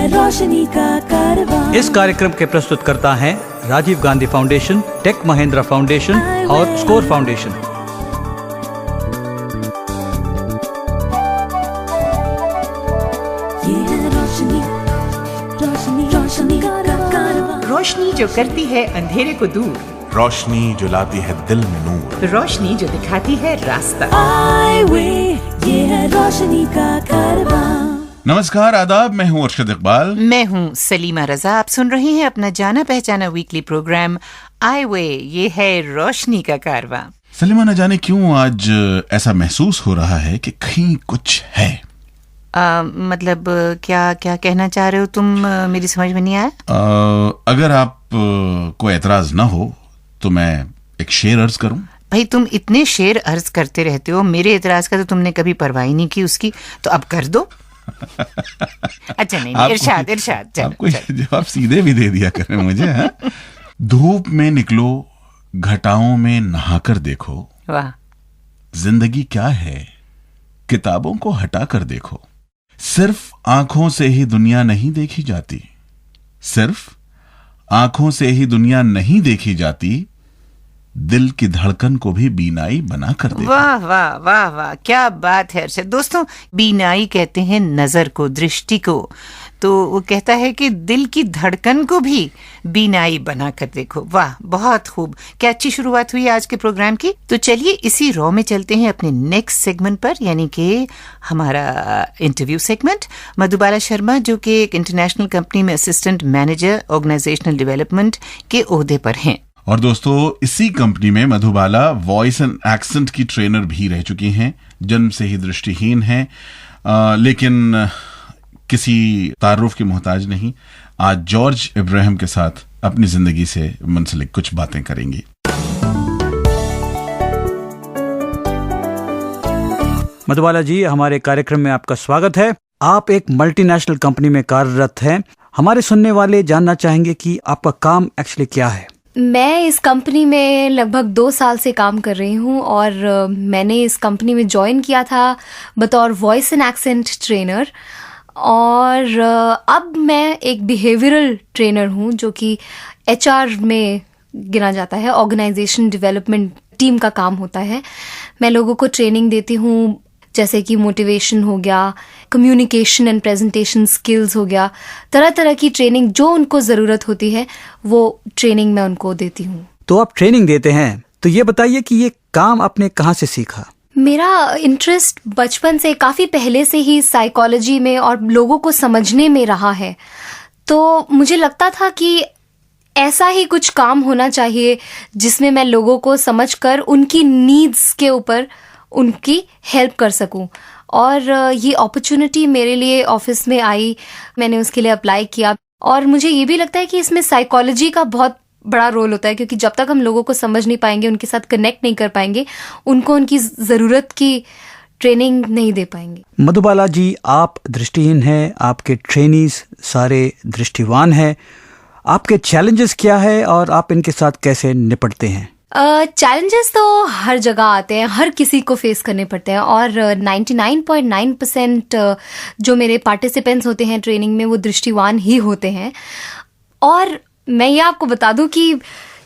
रोशनी का कारवां। इस कार्यक्रम के प्रस्तुतकर्ता हैं राजीव गांधी फाउंडेशन, टेक महिंद्रा फाउंडेशन और स्कोर फाउंडेशन। ये है रोशनी, रोशनी, रोशनी का कारवां। रोशनी जो करती है अंधेरे को दूर, रोशनी जो लाती है दिल में नूर, रोशनी जो दिखाती है रास्ता। आई वे, ये है रोशनी का कारवां। नमस्कार, आदाब। मैं हूँ अरशद इकबाल। मैं हूँ सलीमा रजा। आप सुन रहे हैं अपना जाना पहचाना वीकली प्रोग्राम आई वे, ये है रोशनी का कारवां। सलीमा, न जाने क्यों आज ऐसा महसूस हो रहा है कि कहीं कुछ है। मतलब क्या क्या कहना चाह रहे हो तुम? मेरी समझ में नहीं आया। अगर आप को एतराज ना हो तो मैं एक शेर अर्ज करूं। भाई, तुम इतने शेर अर्ज करते रहते हो, मेरे एतराज का तो तुमने कभी परवाह ही नहीं की उसकी, तो अब कर दो। अच्छा नहीं, इरशाद इरशाद। आपको जवाब सीधे भी दे दिया करें मुझे। हाँ? धूप में निकलो, घटाओं में नहाकर देखो। वाह। जिंदगी क्या है, किताबों को हटाकर देखो। सिर्फ आंखों से ही दुनिया नहीं देखी जाती, सिर्फ आंखों से ही दुनिया नहीं देखी जाती, दिल की धड़कन को भी बीनाई बना कर देखो। वाह वाह वाह वाह, क्या बात है अर्शद। दोस्तों, बीनाई कहते हैं नजर को, दृष्टि को, तो वो कहता है कि दिल की धड़कन को भी बीनाई बना कर देखो। वाह, बहुत खूब। क्या अच्छी शुरुआत हुई आज के प्रोग्राम की। तो चलिए इसी रॉ में चलते हैं अपने नेक्स्ट सेगमेंट पर, यानी कि हमारा इंटरव्यू सेगमेंट। मधुबाला शर्मा, जो कि एक इंटरनेशनल कंपनी में असिस्टेंट मैनेजर ऑर्गेनाइजेशनल डेवलपमेंट के ओहदे पर हैं। और दोस्तों, इसी कंपनी में मधुबाला वॉइस एंड एक्सेंट की ट्रेनर भी रह चुकी हैं। जन्म से ही दृष्टिहीन हैं, लेकिन किसी तारुफ की मोहताज नहीं। आज जॉर्ज इब्राहिम के साथ अपनी जिंदगी से मुंसलिक कुछ बातें करेंगी। मधुबाला जी, हमारे कार्यक्रम में आपका स्वागत है। आप एक मल्टीनेशनल कंपनी में कार्यरत हैं। हमारे सुनने वाले जानना चाहेंगे कि आपका काम एक्चुअली क्या है। मैं इस कंपनी में लगभग 2 साल से काम कर रही हूँ और मैंने इस कंपनी में ज्वाइन किया था बतौर वॉइस एंड एक्सेंट ट्रेनर, और अब मैं एक बिहेवियरल ट्रेनर हूँ, जो कि HR में गिना जाता है। ऑर्गेनाइजेशन डेवलपमेंट टीम का काम होता है। मैं लोगों को ट्रेनिंग देती हूँ, जैसे कि मोटिवेशन हो गया, कम्युनिकेशन एंड प्रेजेंटेशन स्किल्स हो गया, तरह तरह की ट्रेनिंग जो उनको ज़रूरत होती है वो ट्रेनिंग मैं उनको देती हूँ। तो आप ट्रेनिंग देते हैं, तो ये बताइए कि ये काम आपने कहाँ से सीखा। मेरा इंटरेस्ट बचपन से, काफ़ी पहले से ही साइकोलॉजी में और लोगों को समझने में रहा है। तो मुझे लगता था कि ऐसा ही कुछ काम होना चाहिए जिसमें मैं लोगों को समझकर उनकी नीड्स के ऊपर उनकी हेल्प कर सकूं। और ये अपॉर्चुनिटी मेरे लिए ऑफिस में आई, मैंने उसके लिए अप्लाई किया। और मुझे ये भी लगता है कि इसमें साइकोलॉजी का बहुत बड़ा रोल होता है, क्योंकि जब तक हम लोगों को समझ नहीं पाएंगे, उनके साथ कनेक्ट नहीं कर पाएंगे, उनको उनकी ज़रूरत की ट्रेनिंग नहीं दे पाएंगे। मधुबाला जी, आप दृष्टिहीन हैं, आपके ट्रेनीज सारे दृष्टिवान हैं। आपके चैलेंजेस क्या है और आप इनके साथ कैसे निपटते हैं? चैलेंजेस तो हर जगह आते हैं, हर किसी को फेस करने पड़ते हैं, और 99.9% जो मेरे पार्टिसिपेंट्स होते हैं ट्रेनिंग में वो दृष्टिवान ही होते हैं। और मैं ये आपको बता दूं कि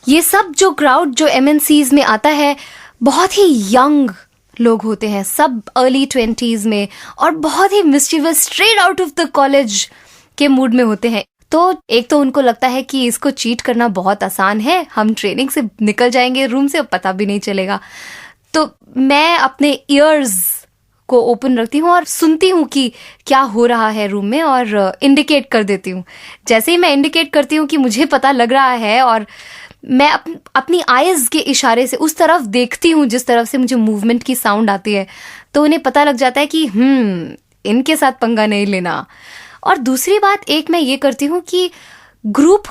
ये सब जो क्राउड जो MNCs में आता है, बहुत ही यंग लोग होते हैं, सब अर्ली 20s में, और बहुत ही mischievous, straight out of the college के मूड में होते हैं। तो एक तो उनको लगता है कि इसको चीट करना बहुत आसान है, हम ट्रेनिंग से निकल जाएंगे रूम से, पता भी नहीं चलेगा। तो मैं अपने ईयर्स को ओपन रखती हूँ और सुनती हूँ कि क्या हो रहा है रूम में, और इंडिकेट कर देती हूँ। जैसे ही मैं इंडिकेट करती हूँ कि मुझे पता लग रहा है, और मैं अपनी आईज के इशारे से उस तरफ देखती हूँ जिस तरफ से मुझे मूवमेंट की साउंड आती है, तो उन्हें पता लग जाता है कि इनके साथ पंगा नहीं लेना। और दूसरी बात एक मैं ये करती हूँ कि ग्रुप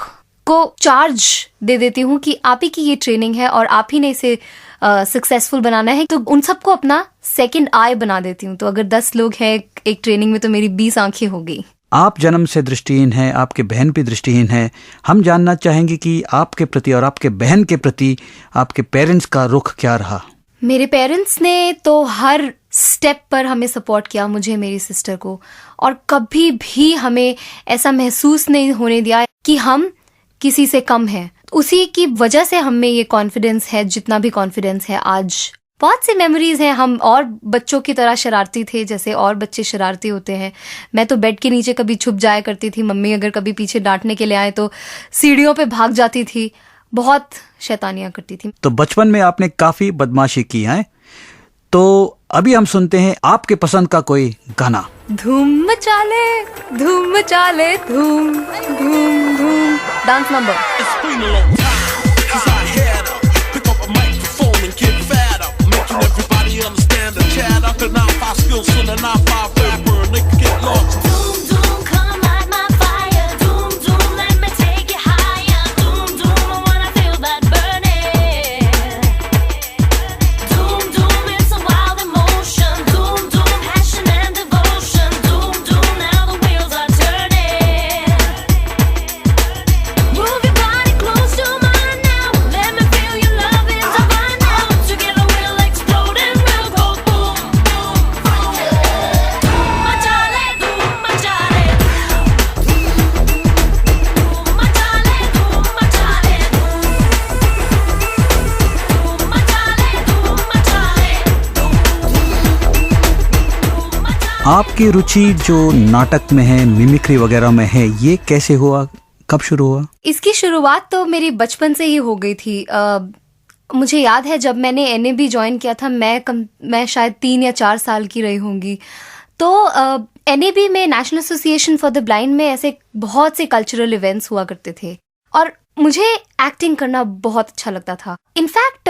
को चार्ज दे देती हूँ कि आप ही की ये ट्रेनिंग है और आप ही ने इसे सक्सेसफुल बनाना है, तो उन सबको अपना सेकंड आई बना देती हूँ। तो अगर 10 लोग हैं एक ट्रेनिंग में, तो मेरी 20 आंखें हो गई। आप जन्म से दृष्टिहीन हैं, आपके बहन भी दृष्टिहीन है। हम जानना चाहेंगे कि आपके प्रति और आपके बहन के प्रति आपके पेरेंट्स का रुख क्या रहा। मेरे पेरेंट्स ने तो हर स्टेप पर हमें सपोर्ट किया, मुझे, मेरी सिस्टर को, और कभी भी हमें ऐसा महसूस नहीं होने दिया कि हम किसी से कम हैं। उसी की वजह से हमें ये कॉन्फिडेंस है, जितना भी कॉन्फिडेंस है आज। बहुत सी मेमोरीज हैं। हम और बच्चों की तरह शरारती थे, जैसे और बच्चे शरारती होते हैं। मैं तो बेड के नीचे कभी छुप जाया करती थी, मम्मी अगर कभी पीछे डांटने के लिए आए तो सीढ़ियों पे भाग जाती थी, बहुत शैतानियां करती थी। तो बचपन में आपने काफी बदमाशी की है। तो अभी हम सुनते हैं आपके पसंद का कोई गाना। धूम मचा ले, धूम मचा ले, धूम धूम धूम। Dance number. It's been a long time since I had up. Pick up a microphone and get fat up. Making everybody understand the chat up. The 9-5 skills on the 9-5 paper. They can get lost. Doom, doom, come light my fire. Doom, doom, let me take you higher. Doom, doom, I wanna feel that burning. Doom, doom, it's a wild emotion. Doom, doom, passion and devotion. Doom, doom, now the wheels are turning. Move your body close to mine now. Let me feel your love is divine now. Together we'll explode and we'll go boom, boom, boom. Doom machale, doom machale. Doom machale, doom machale. Doom machale, doom machale. आपकी रुचि जो नाटक में है, mimicry वगैरह में है, ये कैसे हुआ, कब शुरू हुआ? इसकी शुरुआत तो मेरी बचपन से ही हो गई थी। मुझे याद है जब मैंने NAB ज्वाइन किया था, मैं शायद 3 या 4 साल की रही होंगी। तो NAB में, national association for the blind में, ऐसे बहुत से कल्चरल इवेंट्स हुआ करते थे और मुझे एक्टिंग करना बहुत अच्छा लगता था। इनफैक्ट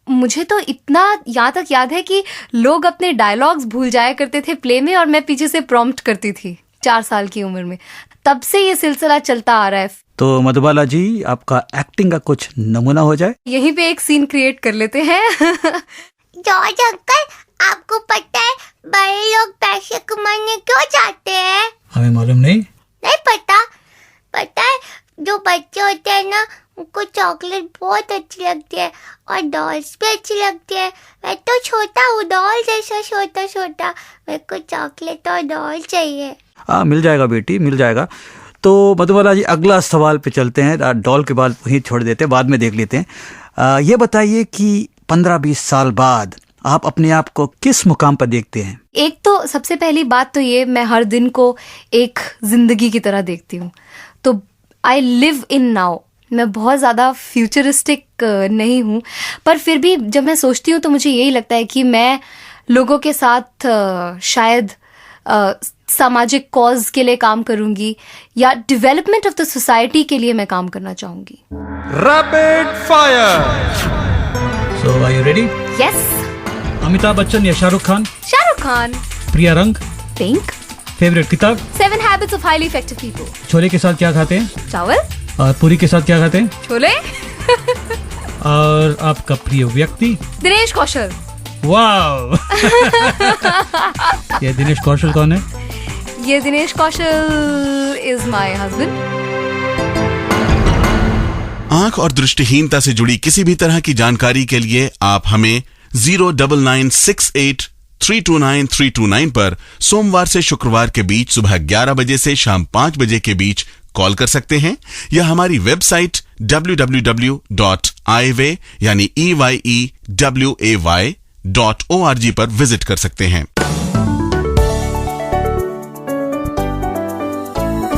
मुझे तो इतना यहाँ तक याद है कि लोग अपने डायलॉग्स भूल जाया करते थे प्ले में और मैं पीछे से प्रॉम्प्ट करती थी 4 साल की उम्र में। तब से ये सिलसिला चलता आ रहा है। तो मधुबाला जी, आपका एक्टिंग का कुछ नमूना हो जाए। यहीं पे एक सीन क्रिएट कर लेते हैं। जॉर्ज अंकल, आपको पता है बड़े लोग पैसे कमाने क्यों चाहते हैं? हमें मालूम नहीं। नहीं पता? पता है, जो बच्चे होते हैं ना, उनको चॉकलेट बहुत अच्छी लगती है और डॉल्स भी अच्छी लगती है। मैं तो छोटा हूँ, डॉल जैसा छोटा छोटा, मेरे को चॉकलेट और डॉल चाहिए। हाँ, मिल जाएगा बेटी, मिल जाएगा। तो मधुबाला जी, अगला सवाल पे चलते हैं। डॉल के बाद वहीं छोड़ देते हैं, बाद में देख लेते हैं। ये बताइए कि 15-20 साल बाद आप अपने आप को किस मुकाम पर देखते हैं? एक तो सबसे पहली बात तो ये, मैं हर दिन को एक जिंदगी की तरह देखती हूँ। तो आई लिव इन नाउ। मैं बहुत ज़्यादा फ्यूचरिस्टिक नहीं हूँ, पर फिर भी जब मैं सोचती हूँ तो मुझे यही लगता है कि मैं लोगों के साथ शायद सामाजिक कॉज के लिए काम करूंगी या डेवलपमेंट ऑफ द सोसाइटी के लिए मैं काम करना चाहूंगी। Rapid fire. So are you ready? Yes. Amitabh Bachchan या शाहरुख खान? शाहरुख खान। प्रिया रंग? पिंक। फेवरेट किताब? 7 habits of highly effective people. Chole के साथ क्या खाते हैं? चावल। और पूरी के साथ क्या खाते हैं? छोले। और आपका प्रिय व्यक्ति? दिनेश कौशल। वाव। ये दिनेश कौशल कौन है? ये दिनेश कौशल इज माय हस्बैंड। आंख और दृष्टिहीनता से जुड़ी किसी भी तरह की जानकारी के लिए आप हमें 09968329329 पर सोमवार से शुक्रवार के बीच सुबह 11 बजे से शाम 5 बजे के बीच कॉल कर सकते हैं या हमारी वेबसाइट www.iway यानी EYEWAY.org पर विजिट कर सकते हैं।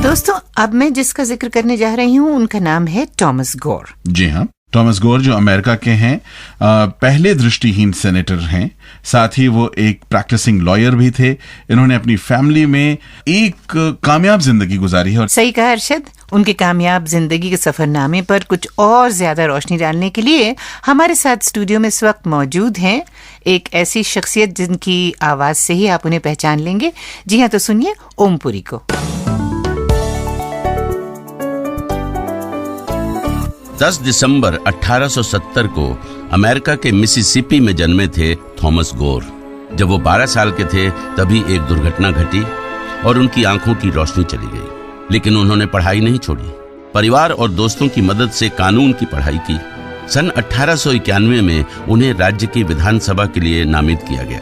दोस्तों, अब मैं जिसका जिक्र करने जा रही हूँ उनका नाम है थॉमस गोर। जी हाँ, थॉमस गोर जो अमेरिका के हैं, पहले दृष्टिहीन सेनेटर हैं, साथ ही वो एक प्रैक्टिसिंग लॉयर भी थे। इन्होंने अपनी फैमिली में एक कामयाब जिंदगी गुजारी है। और सही कहा अरशद। उनके कामयाब जिंदगी के सफरनामे पर कुछ और ज्यादा रोशनी डालने के लिए हमारे साथ स्टूडियो में इस वक्त मौजूद हैं एक ऐसी शख्सियत जिनकी आवाज से ही आप उन्हें पहचान लेंगे। जी हाँ, तो सुनिए ओमपुरी को। 10 दिसंबर 1870 को अमेरिका के मिसिसिपी में जन्मे थे थॉमस गोर। जब वो 12 साल के थे तभी एक दुर्घटना घटी और उनकी आंखों की रोशनी चली गई, लेकिन उन्होंने पढ़ाई नहीं छोड़ी। परिवार और दोस्तों की मदद से कानून की पढ़ाई की। सन 1891 में उन्हें राज्य की विधानसभा के लिए नामित किया गया।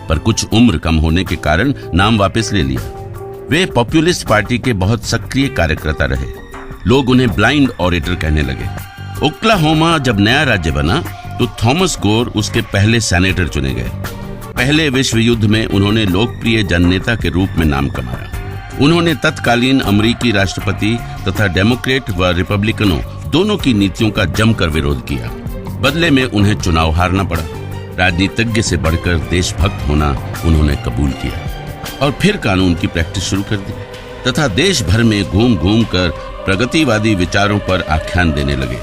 पर कुछ उम्र कम होने के कारण नाम वापस ले लिया। वे पॉपुलिस्ट पार्टी के बहुत सक्रिय कार्यकर्ता रहे। लोग उन्हें ब्लाइंड ऑरेटर कहने लगे। ओक्लाहोमा जब नया राज्य बना तो थॉमस गोर उसके पहले सेनेटर चुने गए। पहले विश्व युद्ध में उन्होंने लोकप्रिय जननेता के रूप में नाम कमाया। उन्होंने तत्कालीन अमेरिकी राष्ट्रपति तथा डेमोक्रेट व रिपब्लिकनों दोनों की नीतियों का जमकर विरोध किया। बदले में उन्हें चुनाव हारना पड़ा। राजनीतिज्ञ से बढ़कर देशभक्त होना उन्होंने कबूल किया और फिर कानून की प्रैक्टिस शुरू कर दी तथा देश भर में घूम घूम कर प्रगतिवादी विचारों पर आख्यान देने लगे।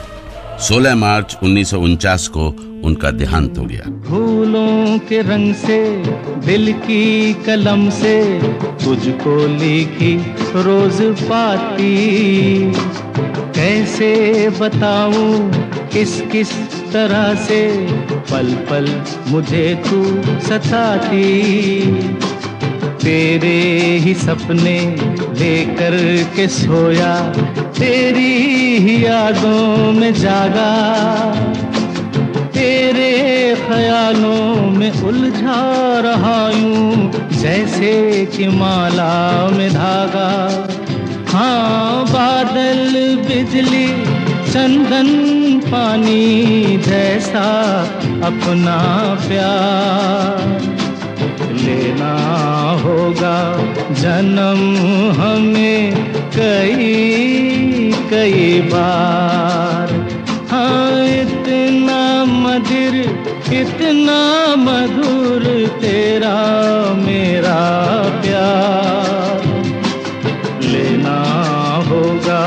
16 मार्च 1949 को उनका देहांत हो गया। फूलों के रंग से दिल की कलम से तुझको लिखी रोज पाती, कैसे बताऊं किस किस तरह से पल पल मुझे तू सताती। तेरे ही सपने लेकर के सोया, तेरी ही यादों में जागा, तेरे ख्यालों में उलझा रहा यूं जैसे कि माला में धागा। हाँ, बादल बिजली चंदन पानी जैसा अपना प्यार लेना होगा जन्म हमें कई कई बार। हाँ, इतना मधुर इतना मधुर तेरा मेरा प्यार लेना होगा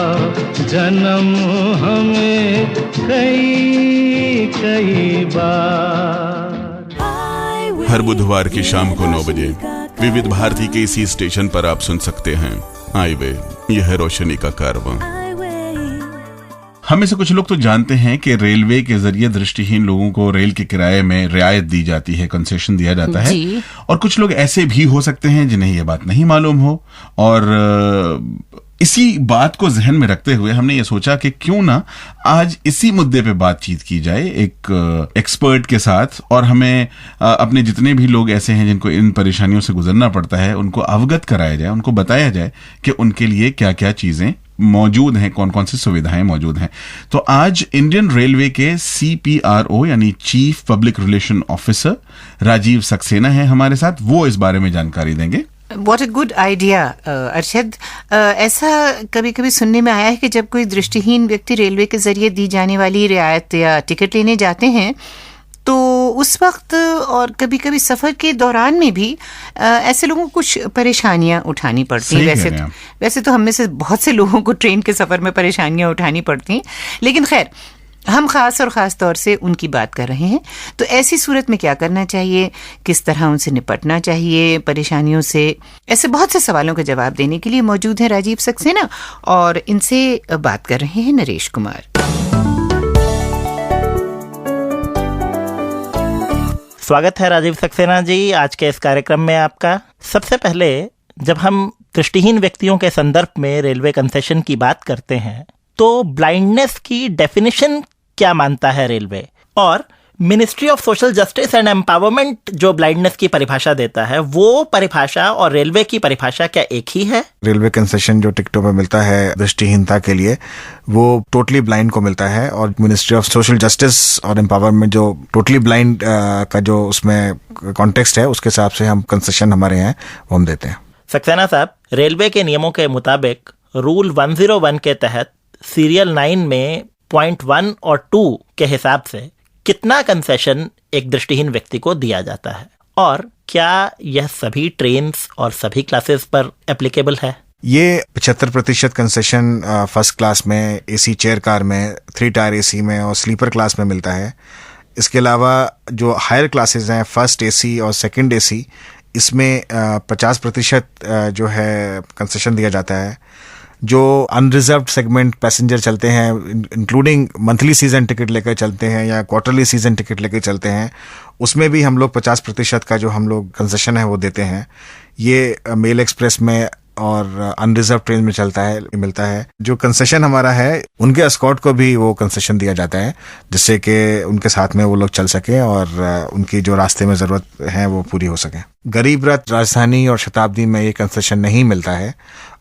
जन्म हमें कई कई बार। हर बुधवार की शाम को 9 बजे विविध भारती के इसी स्टेशन पर आप सुन सकते हैं हाईवे, यह है रोशनी का कारवां। हम में से कुछ लोग तो जानते हैं कि रेलवे के जरिए दृष्टिहीन लोगों को रेल के किराए में रियायत दी जाती है, कंसेशन दिया जाता है। और कुछ लोग ऐसे भी हो सकते हैं जिन्हें यह बात नहीं मालूम हो। और इसी बात को जहन में रखते हुए हमने ये सोचा कि क्यों ना आज इसी मुद्दे पे बातचीत की जाए एक एक्सपर्ट के साथ, और हमें अपने जितने भी लोग ऐसे हैं जिनको इन परेशानियों से गुजरना पड़ता है उनको अवगत कराया जाए, उनको बताया जाए कि उनके लिए क्या क्या चीजें मौजूद हैं, कौन कौन सी सुविधाएं मौजूद हैं। तो आज इंडियन रेलवे के CPRO यानी chief public relation officer Rajiv Saxena है हमारे साथ। वो इस बारे में जानकारी देंगे। What a good idea, Arshad. ऐसा कभी कभी सुनने में आया है कि जब कोई दृष्टिहीन व्यक्ति रेलवे के जरिए दी जाने वाली रियायत या टिकट लेने जाते हैं तो उस वक्त और कभी कभी सफ़र के दौरान में भी ऐसे लोगों को कुछ परेशानियां उठानी पड़ती हैं। वैसे तो हम में से बहुत से लोगों को ट्रेन के सफ़र में परेशानियां उठानी पड़ती हैं, लेकिन खैर हम ख़ास तौर से उनकी बात कर रहे हैं। तो ऐसी सूरत में क्या करना चाहिए, किस तरह उनसे निपटना चाहिए परेशानियों से, ऐसे बहुत से सवालों का जवाब देने के लिए मौजूद है राजीव सक्सेना और इनसे बात कर रहे हैं नरेश कुमार। स्वागत है राजीव सक्सेना जी आज के इस कार्यक्रम में आपका। सबसे पहले जब हम दृष्टिहीन व्यक्तियों के संदर्भ में रेलवे कंसेशन की बात करते हैं तो ब्लाइंडनेस की डेफिनेशन क्या मानता है रेलवे, और ministry of social justice and empowerment जो ब्लाइंडनेस की परिभाषा देता है वो परिभाषा और रेलवे की परिभाषा क्या एक ही है? रेलवे कंसेशन जो टिकटों में मिलता है दृष्टिहीनता के लिए वो टोटली ब्लाइंड को मिलता है, और मिनिस्ट्री ऑफ सोशल जस्टिस और एम्पावरमेंट जो टोटली ब्लाइंड का जो उसमें कॉन्टेक्स्ट है उसके हिसाब से हम कंसेशन हमारे यहाँ वो हम देते हैं। सक्सेना साहब, रेलवे के नियमों के मुताबिक रूल 101 के तहत सीरियल 9 में पॉइंट 1 और 2 के हिसाब से कितना कंसेशन एक दृष्टिहीन व्यक्ति को दिया जाता है, और क्या यह सभी ट्रेन्स और सभी क्लासेस पर एप्लीकेबल है? ये 75% कंसेशन फर्स्ट क्लास में, AC चेयर कार में, 3 टायर AC में और स्लीपर क्लास में मिलता है। इसके अलावा जो हायर क्लासेस हैं फर्स्ट AC और सेकंड AC, इसमें 50% जो है कंसेशन दिया जाता है। जो अनरिजर्व्ड सेगमेंट पैसेंजर चलते हैं इंक्लूडिंग मंथली सीजन टिकट लेकर चलते हैं या क्वार्टरली सीजन टिकट लेकर चलते हैं, उसमें भी हम लोग 50% का जो हम लोग कंसेशन है वो देते हैं। ये मेल एक्सप्रेस में और अनरिजर्व ट्रेन में चलता है मिलता है। जो कंसेशन हमारा है उनके एस्कॉर्ट को भी वो कंसेशन दिया जाता है, जिससे कि उनके साथ में वो लोग चल सकें और उनकी जो रास्ते में ज़रूरत है वो पूरी हो सके। गरीब रथ, राजधानी और शताब्दी में ये कंसेशन नहीं मिलता है।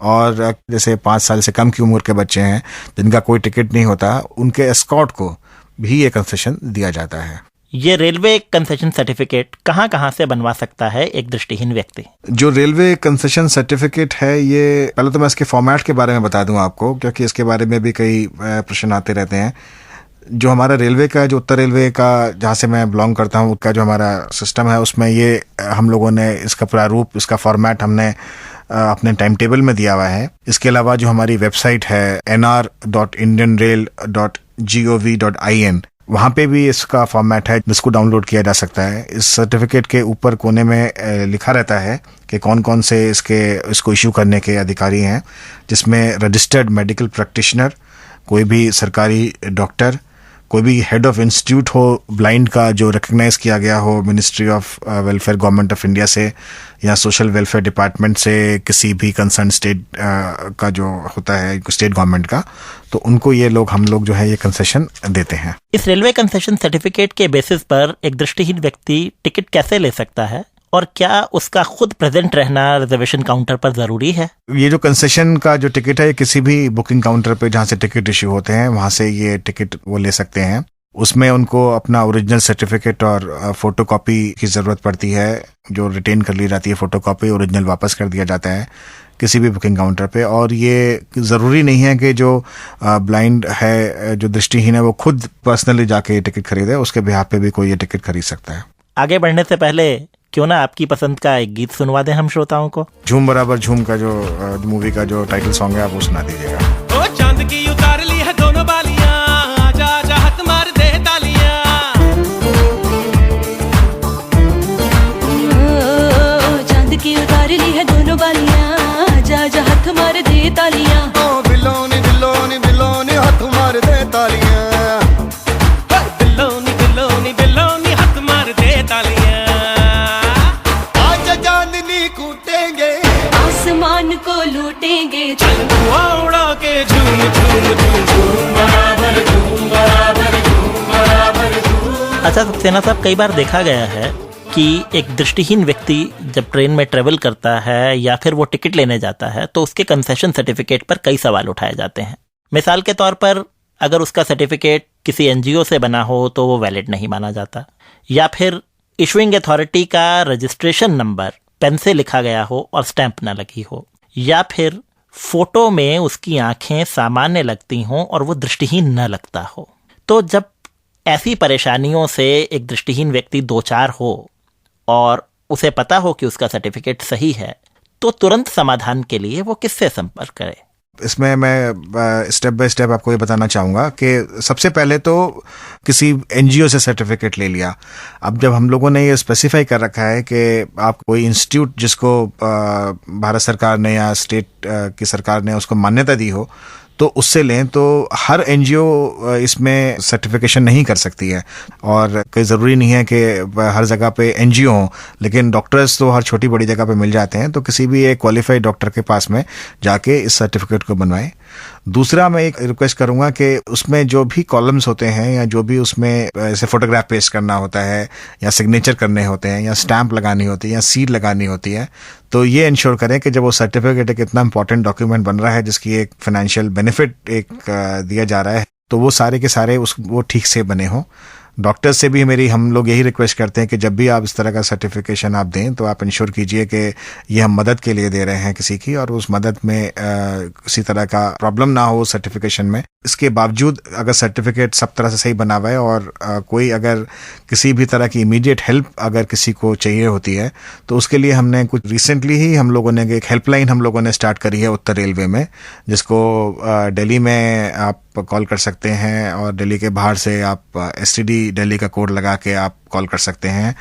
और जैसे 5 साल से कम की उम्र के बच्चे हैं जिनका कोई टिकट नहीं होता, उनके एस्कॉर्ट को भी ये कंसेशन दिया जाता है। ये रेलवे कंसेशन सर्टिफिकेट कहाँ से बनवा सकता है एक दृष्टिहीन व्यक्ति? जो रेलवे कंसेशन सर्टिफिकेट है, ये पहले तो मैं इसके फॉर्मेट के बारे में बता दूं आपको, क्योंकि इसके बारे में भी कई प्रश्न आते रहते हैं। जो हमारा रेलवे का, जो उत्तर रेलवे का जहाँ से मैं बिलोंग करता हूँ, उसका जो हमारा सिस्टम है उसमें ये हम लोगों ने इसका प्रारूप, इसका फॉर्मेट हमने अपने टाइम टेबल में दिया हुआ है। इसके अलावा जो हमारी वेबसाइट है nr.indianrail.gov.in, वहाँ पे भी इसका फॉर्मेट है जिसको डाउनलोड किया जा सकता है। इस सर्टिफिकेट के ऊपर कोने में लिखा रहता है कि कौन कौन से इसको इश्यू करने के अधिकारी हैं, जिसमें रजिस्टर्ड मेडिकल प्रैक्टिशनर, कोई भी सरकारी डॉक्टर, कोई भी हेड ऑफ इंस्टीट्यूट हो ब्लाइंड का जो रिकग्नाइज किया गया हो ministry of welfare government of India से या सोशल वेलफेयर डिपार्टमेंट से, किसी भी कंसर्न स्टेट का जो होता है स्टेट गवर्नमेंट का, तो उनको ये लोग, हम लोग जो है ये कंसेशन देते हैं। इस रेलवे कंसेशन सर्टिफिकेट के बेसिस पर एक दृष्टिहीन व्यक्ति टिकट कैसे ले सकता है और क्या उसका खुद प्रेजेंट रहना रिजर्वेशन काउंटर पर जरूरी है? ये जो कंसेशन का जो टिकट है, किसी भी बुकिंग काउंटर पे जहाँ से टिकट इश्यू होते हैं वहाँ से ये टिकट वो ले सकते हैं। उसमें उनको अपना ओरिजिनल सर्टिफिकेट और फोटोकॉपी की जरूरत पड़ती है, जो रिटेन कर ली जाती है फोटोकॉपी, ओरिजिनल वापस कर दिया जाता है किसी भी बुकिंग काउंटर पे। और ये ज़रूरी नहीं है कि जो ब्लाइंड है, जो दृष्टिहीन है, वो खुद पर्सनली जाके टिकट खरीदे, उसके बिहाफ पे भी कोई ये टिकट खरीद सकता है। आगे बढ़ने से पहले क्यों ना आपकी पसंद का एक गीत सुनवा दें हम श्रोताओं को। झूम बराबर झूम का जो मूवी का जो टाइटल सॉन्ग है, आप वो सुना दीजिएगा। ओ चांद की उतार ली है दोनों बालियां, आजा आजा हाथ मार दे तालियां। चांद की उतार ली है दोनों बालियां, आजा आजा हाथ मार दे तालियां। ओ बिलोनी बिलोनी बिलोनी हाथ मार दे तालियां। बिलोनी बिलोनी बिलोनी हाथ मार दे तालियां। आसमान को लूटेंगे, चल उड़ा के झूम झूम झूम झूम बराबर झूम बराबर झूम बराबर झूम। अच्छा सक्सेना साहब, कई बार देखा गया है कि एक दृष्टिहीन व्यक्ति जब ट्रेन में ट्रेवल करता है या फिर वो टिकट लेने जाता है तो उसके कंसेशन सर्टिफिकेट पर कई सवाल उठाए जाते हैं। मिसाल के तौर पर अगर उसका सर्टिफिकेट किसी एनजीओ से बना हो तो वो वैलिड नहीं माना जाता, या फिर इशुइंग अथॉरिटी का रजिस्ट्रेशन नंबर पेन से लिखा गया हो और स्टैंप न लगी हो, या फिर फोटो में उसकी आंखें सामान्य लगती हों और वो दृष्टिहीन न लगता हो। तो जब ऐसी परेशानियों से एक दृष्टिहीन व्यक्ति दो चार हो और उसे पता हो कि उसका सर्टिफिकेट सही है, तो तुरंत समाधान के लिए वो किससे संपर्क करे? इसमें मैं स्टेप बाय स्टेप आपको ये बताना चाहूँगा कि सबसे पहले तो किसी एनजीओ से सर्टिफिकेट ले लिया। अब जब हम लोगों ने ये स्पेसिफाई कर रखा है कि आप कोई इंस्टीट्यूट जिसको भारत सरकार ने या स्टेट की सरकार ने उसको मान्यता दी हो, तो उससे लें, तो हर एनजीओ इसमें सर्टिफिकेशन नहीं कर सकती है। और कोई ज़रूरी नहीं है कि हर जगह पे एनजीओ हो, लेकिन डॉक्टर्स तो हर छोटी बड़ी जगह पे मिल जाते हैं। तो किसी भी एक क्वालिफाइड डॉक्टर के पास में जाके इस सर्टिफिकेट को बनवाएं। दूसरा, मैं एक रिक्वेस्ट करूंगा कि उसमें जो भी कॉलम्स होते हैं या जो भी उसमें जैसे फोटोग्राफ पेस्ट करना होता है या सिग्नेचर करने होते हैं या स्टैंप लगानी होती है या सील लगानी होती है, तो ये इंश्योर करें कि जब वो सर्टिफिकेट एक इतना इंपॉर्टेंट डॉक्यूमेंट बन रहा है जिसकी एक फाइनेंशियल बेनिफिट एक दिया जा रहा है, तो वो सारे के सारे वो ठीक से बने हों। डॉक्टर्स से भी हम लोग यही रिक्वेस्ट करते हैं कि जब भी आप इस तरह का सर्टिफिकेशन आप दें तो आप इंश्योर कीजिए कि ये हम मदद के लिए दे रहे हैं किसी की, और उस मदद में किसी तरह का प्रॉब्लम ना हो सर्टिफिकेशन में। इसके बावजूद अगर सर्टिफिकेट सब तरह से सही बना हुआ है और कोई अगर किसी भी तरह की इमीडिएट हेल्प अगर किसी को चाहिए होती है, तो उसके लिए हमने कुछ रिसेंटली ही हम लोगों ने एक हेल्पलाइन हम लोगों ने स्टार्ट करी है उत्तर रेलवे में, जिसको दिल्ली में आप कॉल कर सकते हैं और दिल्ली के बाहर से आप STD दिल्ली का कोड लगा के आप कॉल कर सकते हैं।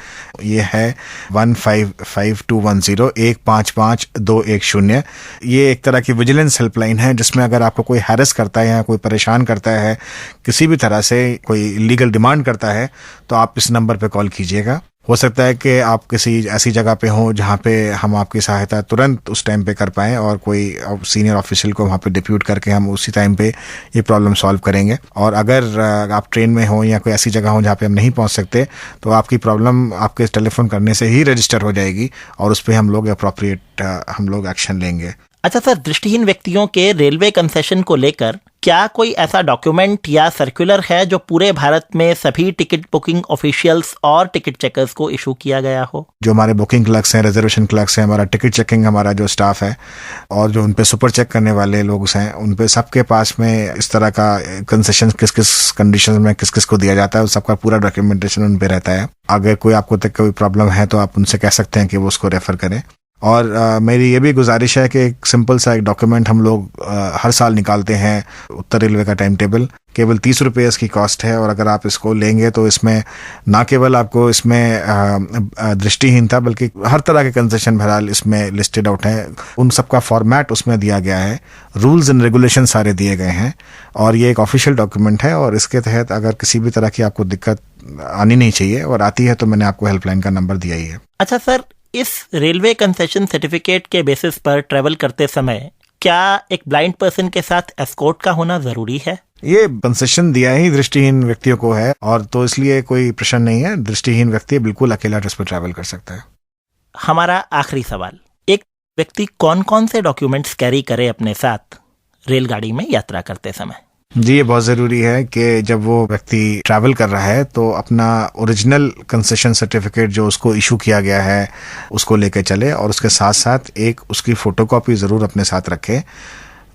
ये है 155210 155210। ये एक तरह की विजिलेंस हेल्पलाइन है जिसमें अगर आपको कोई हैरेस करता है या कोई परेशान करता है, किसी भी तरह से कोई इलीगल डिमांड करता है, तो आप इस नंबर पे कॉल कीजिएगा। हो सकता है कि आप किसी ऐसी जगह पे हों जहाँ पे हम आपकी सहायता तुरंत उस टाइम पे कर पाएं और कोई सीनियर ऑफिशियल को वहाँ पे डिप्यूट करके हम उसी टाइम पे ये प्रॉब्लम सॉल्व करेंगे। और अगर आप ट्रेन में हो या कोई ऐसी जगह हो जहाँ पे हम नहीं पहुँच सकते तो आपकी प्रॉब्लम आपके टेलीफोन करने से ही रजिस्टर हो जाएगी और उस पर हम लोग अप्रोप्रिएट हम लोग एक्शन लेंगे। अच्छा सर, दृष्टिहीन व्यक्तियों के रेलवे कंसेशन को लेकर क्या कोई ऐसा डॉक्यूमेंट या सर्कुलर है जो पूरे भारत में सभी टिकट बुकिंग ऑफिशियल्स और टिकट चेकर्स को इशू किया गया हो? जो हमारे बुकिंग क्लर्क्स हैं, रिजर्वेशन क्लर्क्स हैं, हमारा टिकट चेकिंग हमारा जो स्टाफ है और जो उन पे सुपर चेक करने वाले लोग हैं, उन पे सबके पास में इस तरह का कंसेशन किस किस कंडीशन में किस किस को दिया जाता है, सबका पूरा डॉक्यूमेंटेशन उन पे रहता है। अगर कोई आपको तक कोई प्रॉब्लम है तो आप उनसे कह सकते हैं कि वो उसको रेफर करें। और मेरी ये भी गुजारिश है कि एक सिंपल सा एक डॉक्यूमेंट हम लोग हर साल निकालते हैं, उत्तर रेलवे का टाइम टेबल, केवल 30 रुपये इसकी कॉस्ट है। और अगर आप इसको लेंगे तो इसमें ना केवल आपको इसमें दृष्टिहीनता बल्कि हर तरह के कंसेशन बहरहाल इसमें लिस्टेड आउट हैं, उन सबका फॉर्मेट उसमें दिया गया है, रूल्स एंड रेगुलेशन सारे दिए गए हैं और ये एक ऑफिशियल डॉक्यूमेंट है। और इसके तहत अगर किसी भी तरह की आपको दिक्कत आनी नहीं चाहिए और आती है तो मैंने आपको हेल्पलाइन का नंबर दिया ही है। अच्छा सर, इस रेलवे कंसेशन सर्टिफिकेट के बेसिस पर ट्रेवल करते समय क्या एक ब्लाइंड पर्सन के साथ एस्कॉर्ट का होना जरूरी है? ये कंसेशन दिया ही दृष्टिहीन व्यक्तियों को है और तो इसलिए कोई प्रश्न नहीं है, दृष्टिहीन व्यक्ति बिल्कुल अकेला ट्रिप पर ट्रैवल कर सकता है। हमारा आखिरी सवाल, एक व्यक्ति कौन कौन से डॉक्यूमेंट्स कैरी करे अपने साथ रेलगाड़ी में यात्रा करते समय? जी, ये बहुत ज़रूरी है कि जब वो व्यक्ति ट्रैवल कर रहा है तो अपना ओरिजिनल कंसेशन सर्टिफिकेट जो उसको इशू किया गया है उसको लेके चले और उसके साथ साथ एक उसकी फ़ोटोकॉपी ज़रूर अपने साथ रखे,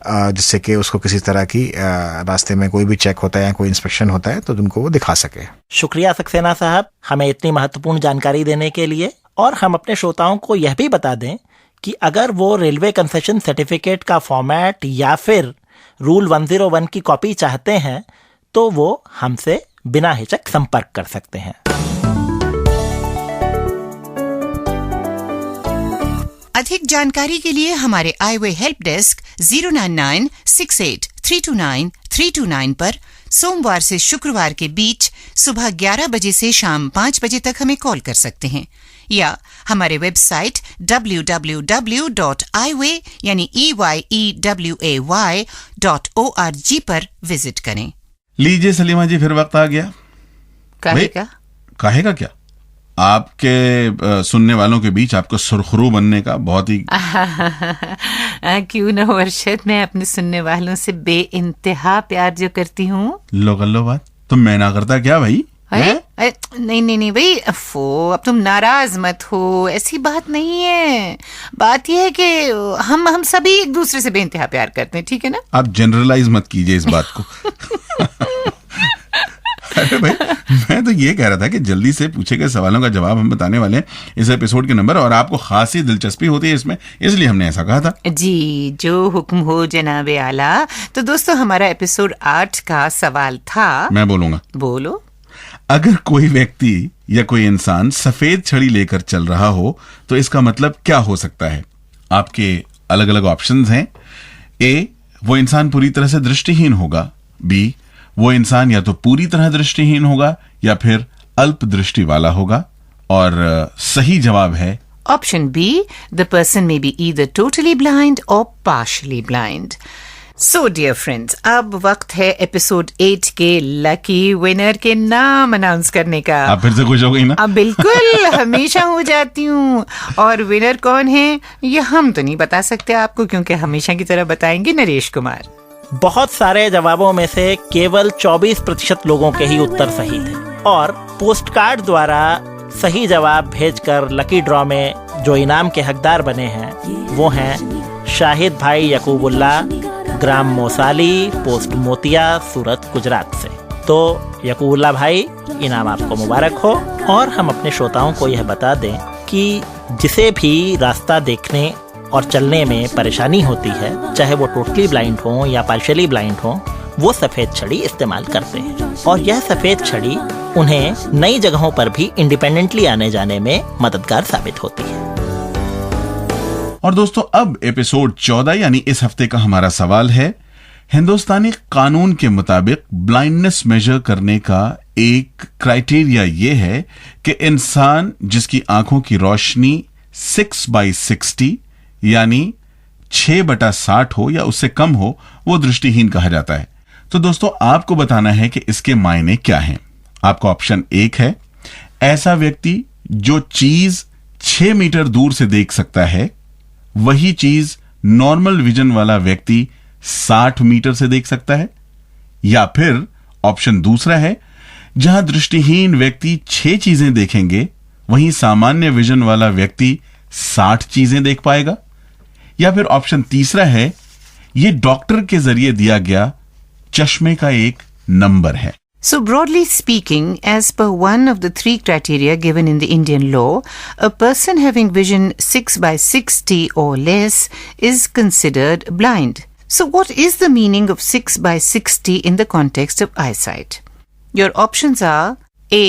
जिससे कि उसको किसी तरह की रास्ते में कोई भी चेक होता है या कोई इंस्पेक्शन होता है तो उनको वो दिखा सके। शुक्रिया सक्सेना साहब, हमें इतनी महत्वपूर्ण जानकारी देने के लिए। और हम अपने श्रोताओं को यह भी बता दें कि अगर वो रेलवे कंसेशन सर्टिफिकेट का फॉर्मेट या फिर रूल 101 की कॉपी चाहते हैं तो वो हमसे बिना हिचक संपर्क कर सकते हैं। अधिक जानकारी के लिए हमारे iWay हेल्प डेस्क 09968329329 पर सोमवार से शुक्रवार के बीच सुबह 11 बजे से शाम 5 बजे तक हमें कॉल कर सकते हैं या हमारे वेबसाइट www.iway यानी EYEWAY.org पर विजिट करें। लीजिए सलीमा जी, फिर वक्त आ गया। काहे का क्या, आपके सुनने वालों के बीच आपको सुरखरू बनने का बहुत ही क्यों न हो अरशद, मैं अपने सुनने वालों से बेइंतहा प्यार जो करती हूँ। लो कर लो बात, तुम मैं ना करता क्या भाई? नहीं भाई, अफो अब तुम नाराज मत हो, ऐसी बात नहीं है। बात यह है कि हम सभी एक दूसरे से बेइंतहा प्यार करते हैं, ठीक है ना? आप जनरलाइज मत कीजिए इस बात को। अरे भाई, मैं तो ये कह रहा था कि जल्दी से पूछे गए सवालों का जवाब हम बताने वाले हैं इस एपिसोड के नंबर, और आपको खासी दिलचस्पी होती है इसमें, इसलिए हमने ऐसा कहा था। जी, जो हुक्म हो जनाबे आला। तो दोस्तों, हमारा एपिसोड 8 का सवाल था। मैं बोलूंगा। बोलो। अगर कोई व्यक्ति या कोई इंसान सफेद छड़ी लेकर चल रहा हो तो इसका मतलब क्या हो सकता है? आपके अलग अलग ऑप्शंस हैं। ए, वो इंसान पूरी तरह से दृष्टिहीन होगा। बी, वो इंसान या तो पूरी तरह दृष्टिहीन होगा या फिर अल्प दृष्टि वाला होगा। और सही जवाब है option B, the person may be either totally blind और partially blind. So dear friends, अब वक्त है एपिसोड 8 के लकी विनर के नाम अनाउंस करने का। आप फिर से खुश हो गई ना? अब बिल्कुल, हमेशा हो जाती हूँ। और विनर कौन है ये हम तो नहीं बता सकते आपको, क्योंकि हमेशा की तरह बताएंगे नरेश कुमार। बहुत सारे जवाबों में से केवल 24% लोगों के ही उत्तर सही थे और पोस्ट कार्ड द्वारा सही जवाब भेजकर लकी ड्रॉ में जो इनाम के हकदार बने हैं वो हैं शाहिद भाई यकूबुल्ला, ग्राम मोसाली, पोस्ट मोतिया, सूरत, गुजरात से। तो यकूबुल्ला भाई, इनाम आपको मुबारक हो। और हम अपने श्रोताओं को यह बता दें कि जिसे भी रास्ता देखने और चलने में परेशानी होती है, चाहे वो टोटली ब्लाइंड हो या पार्शियली ब्लाइंड हो, वो सफ़ेद छड़ी इस्तेमाल करते हैं और यह सफ़ेद छड़ी उन्हें नई जगहों पर भी इंडिपेंडेंटली आने जाने में मददगार साबित होती है। और दोस्तों, अब एपिसोड 14 यानी इस हफ्ते का हमारा सवाल है, हिंदुस्तानी कानून के मुताबिक ब्लाइंडनेस मेजर करने का एक क्राइटेरिया ये है कि इंसान जिसकी आंखों की रोशनी 6/60 यानी 6/60 हो या उससे कम हो, वो दृष्टिहीन कहा जाता है। तो दोस्तों, आपको बताना है कि इसके मायने क्या हैं। आपका ऑप्शन 1 है ऐसा व्यक्ति जो चीज 6 मीटर दूर से देख सकता है, वही चीज नॉर्मल विजन वाला व्यक्ति 60 मीटर से देख सकता है। या फिर ऑप्शन दूसरा है जहां दृष्टिहीन व्यक्ति 6 चीजें देखेंगे, वहीं सामान्य विजन वाला व्यक्ति 60 चीजें देख पाएगा। या फिर ऑप्शन तीसरा है यह डॉक्टर के जरिए दिया गया चश्मे का एक नंबर है। So broadly speaking, as per one of the 3 criteria given in the Indian law, a person having vision 6/60 or less is considered blind. So what is the meaning of 6/60 in the context of eyesight? Your options are A.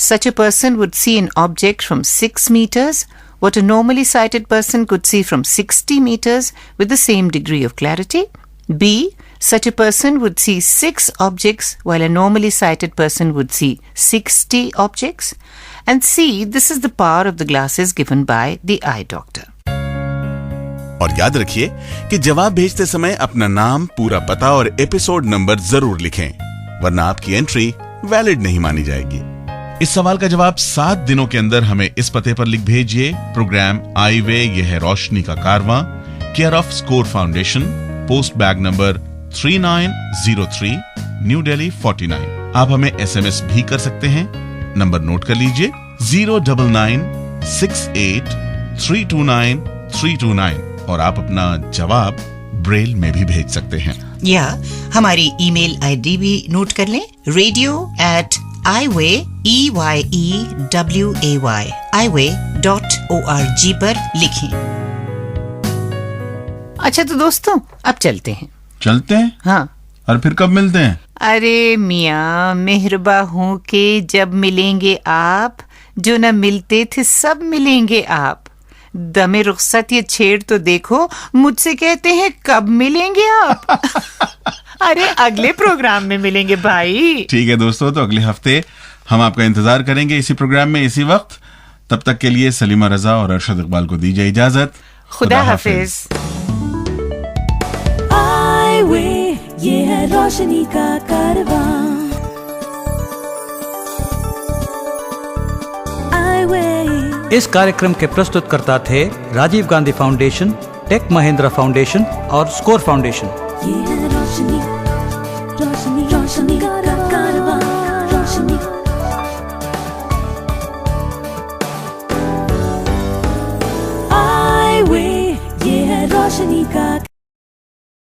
Such a person would see an object from 6 meters, what a normally sighted person could see from 60 meters with the same degree of clarity. B. Such a person would see 6 objects while a normally sighted person would see 60 objects. And C. This is the power of the glasses given by the eye doctor. और याद रखिए कि जवाब भेजते समय अपना नाम, पूरा पता और एपिसोड नंबर जरूर लिखें, वरना आपकी एंट्री वैलिड नहीं मानी जाएगी। इस सवाल का जवाब 7 दिनों के अंदर हमें इस पते पर लिख भेजिए। प्रोग्राम आई वे, यह है रोशनी का कारवां, care off score foundation, post bag number 3903, new Delhi 49। आप हमें SMS भी कर सकते हैं। नंबर नोट कर लीजिए 09968329329 और आप अपना जवाब ब्रेल में भी भेज सकते हैं। या हमारी ईमेल आईडी भी नोट कर लें, radio@iway.org पर लिखें। अच्छा तो दोस्तों, अब चलते हैं। चलते हैं? हाँ। और फिर कब मिलते हैं? अरे मियाँ, मेहरबा हूँ कि जब मिलेंगे आप, जो न मिलते थे सब मिलेंगे आप। दमे रुखसत ये छेड़ तो देखो, मुझसे कहते हैं कब मिलेंगे आप। अरे अगले प्रोग्राम में मिलेंगे भाई। ठीक है दोस्तों, तो अगले हफ्ते हम आपका इंतजार करेंगे इसी प्रोग्राम में, इसी वक्त। तब तक के लिए सलीमा रजा और अरशद इकबाल को दीजिए इजाजत। खुदा हाफिज। ये है रोशनी का कारवां। इस कार्यक्रम के प्रस्तुतकर्ता थे राजीव गांधी फाउंडेशन, टेक महिंद्रा फाउंडेशन और स्कोर फाउंडेशन। ये है रोशनी, रोशनी, रोशनी का कारवां, रोशनी।